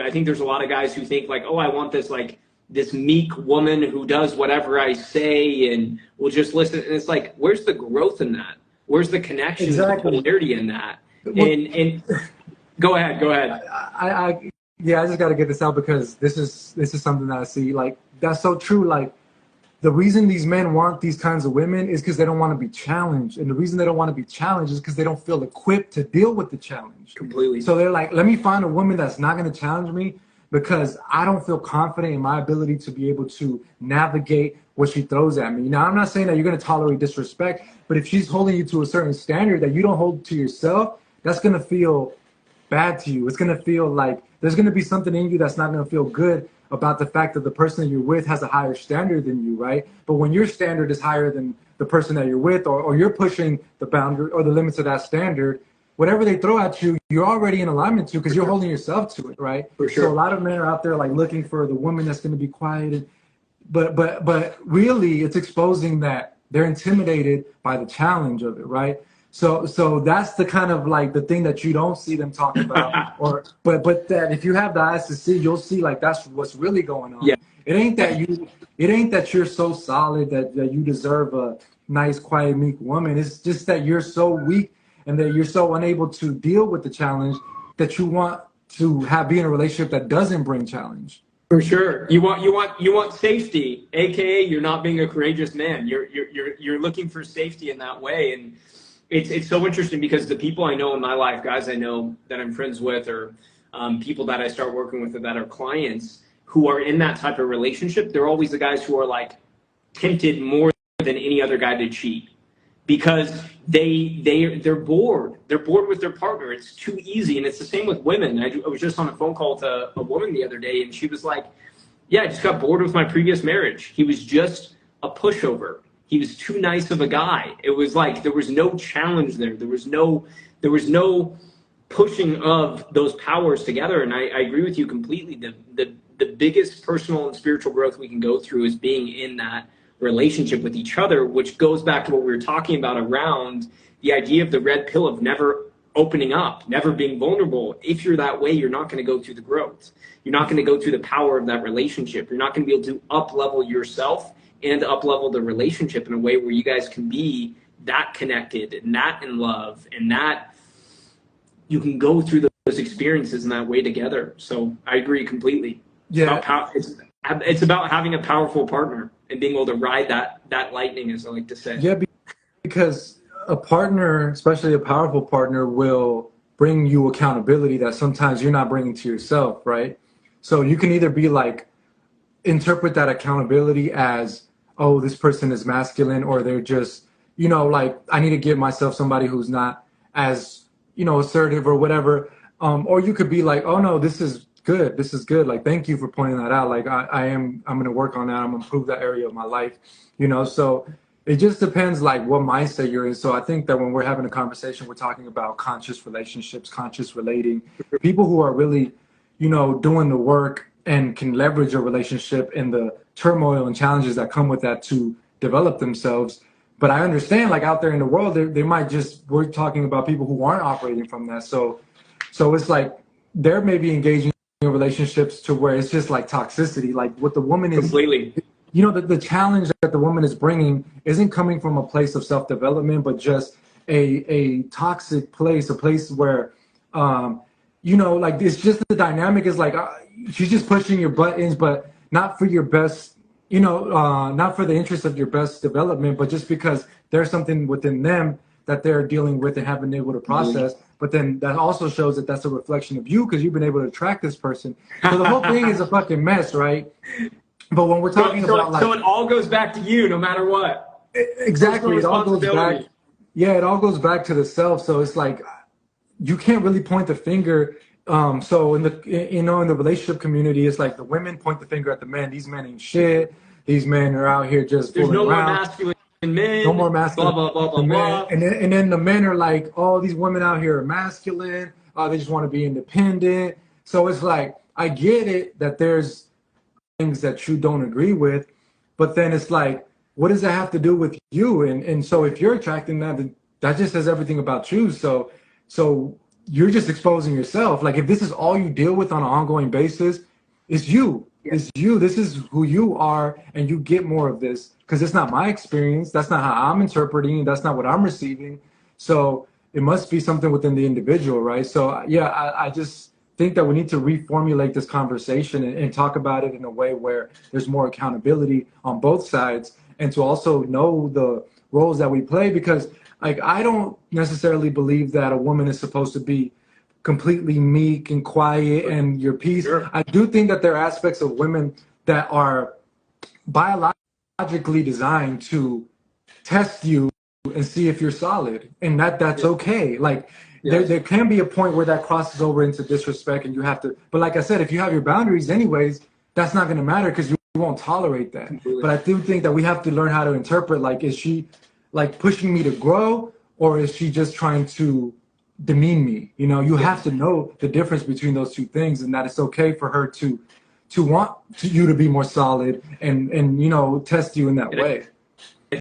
I think there's a lot of guys who think like, oh, I want this like this meek woman who does whatever I say and will just listen. And it's like, where's the growth in that? Where's the connection, Exactly. the polarity in that? Well, and go ahead. Yeah, I just got to get this out because this is something that I see. Like, that's so true. Like, the reason these men want these kinds of women is because they don't want to be challenged. And the reason they don't want to be challenged is because they don't feel equipped to deal with the challenge. Completely. So they're like, let me find a woman that's not going to challenge me because I don't feel confident in my ability to be able to navigate what she throws at me. Now, I'm not saying that you're going to tolerate disrespect, but if she's holding you to a certain standard that you don't hold to yourself, that's going to feel bad to you. It's going to feel like there's going to be something in you that's not going to feel good about the fact that the person that you're with has a higher standard than you, right? But when your standard is higher than the person that you're with, or you're pushing the boundary or the limits of that standard, whatever they throw at you, you're already in alignment to because you're holding yourself to it, right? For sure. So a lot of men are out there like looking for the woman that's going to be quiet, but really it's exposing that they're intimidated by the challenge of it, right? So that's the kind of like the thing that you don't see them talk about, but that if you have the eyes to see, you'll see like that's what's really going on. Yeah. It ain't that you're so solid that you deserve a nice, quiet, meek woman. It's just that you're so weak and that you're so unable to deal with the challenge that you want to be in a relationship that doesn't bring challenge. For sure. You want safety, aka you're not being a courageous man. You're looking for safety in that way. And it's so interesting because the people I know in my life, guys I know that I'm friends with, or people that I start working with that are clients who are in that type of relationship, they're always the guys who are like tempted more than any other guy to cheat because they're bored. They're bored with their partner. It's too easy. And it's the same with women. I was just on a phone call to a woman the other day, and she was like, yeah, I just got bored with my previous marriage. He was just a pushover. He was too nice of a guy. It was like there was no challenge there. There was no pushing of those powers together. And I agree with you completely. The biggest personal and spiritual growth we can go through is being in that relationship with each other, which goes back to what we were talking about around the idea of the red pill of never opening up, never being vulnerable. If you're that way, you're not going to go through the growth. You're not going to go through the power of that relationship. You're not going to be able to up-level yourself and up-level the relationship in a way where you guys can be that connected and that in love and that you can go through those experiences in that way together. So I agree completely. Yeah. It's about having a powerful partner and being able to ride that lightning, as I like to say. Yeah, because a partner, especially a powerful partner, will bring you accountability that sometimes you're not bringing to yourself, right? So you can either be like, interpret that accountability as, oh, this person is masculine, or they're just, like, I need to give myself somebody who's not as, assertive or whatever. Or you could be like, oh no, this is good. This is good. Like, thank you for pointing that out. Like, I'm going to work on that. I'm going to improve that area of my life, so it just depends like what mindset you're in. So I think that when we're having a conversation, we're talking about conscious relationships, conscious relating, people who are really, doing the work and can leverage a relationship and the turmoil and challenges that come with that to develop themselves. But I understand like out there in the world, they might we're talking about people who aren't operating from that. So it's like they're maybe engaging in relationships to where it's just like toxicity, like what the woman is completely. The challenge that the woman is bringing isn't coming from a place of self-development, but just a toxic place, a place where, like it's just the dynamic is like, she's just pushing your buttons, but not for your best, not for the interest of your best development, but just because there's something within them that they're dealing with and haven't been able to process. But then that also shows that that's a reflection of you because you've been able to attract this person. So the whole thing is a fucking mess, right? But when we're talking about like, so it all goes back to you, no matter what. Exactly, it all goes back. Yeah, it all goes back to the self. So it's like you can't really point the finger. So in the in the relationship community, it's like the women point the finger at the men. These men ain't shit. These men are out here just there's no around. More masculine men. No more masculine. Blah blah blah blah blah. And then the men are like, oh, these women out here are masculine. They just want to be independent. So it's like I get it that there's things that you don't agree with, but then it's like, what does that have to do with you? And so if you're attracting that just says everything about you. So you're just exposing yourself. Like if this is all you deal with on an ongoing basis, it's you. Yeah. It's you. This is who you are, and you get more of this because it's not my experience. That's not how I'm interpreting. That's not what I'm receiving. So it must be something within the individual, right? So yeah, I just think that we need to reformulate this conversation and talk about it in a way where there's more accountability on both sides, and to also know the roles that we play. Because like I don't necessarily believe that a woman is supposed to be completely meek and quiet and your peace. Sure. I do think that there are aspects of women that are biologically designed to test you and see if you're solid, and that's okay. Like there can be a point where that crosses over into disrespect, and you have to. But like I said, if you have your boundaries, anyways, that's not going to matter because you won't tolerate that. Completely. But I do think that we have to learn how to interpret. Like, is she like pushing me to grow, or is she just trying to demean me? You know, you have to know the difference between those two things, and that it's okay for her to want you to be more solid and you know test you in that way.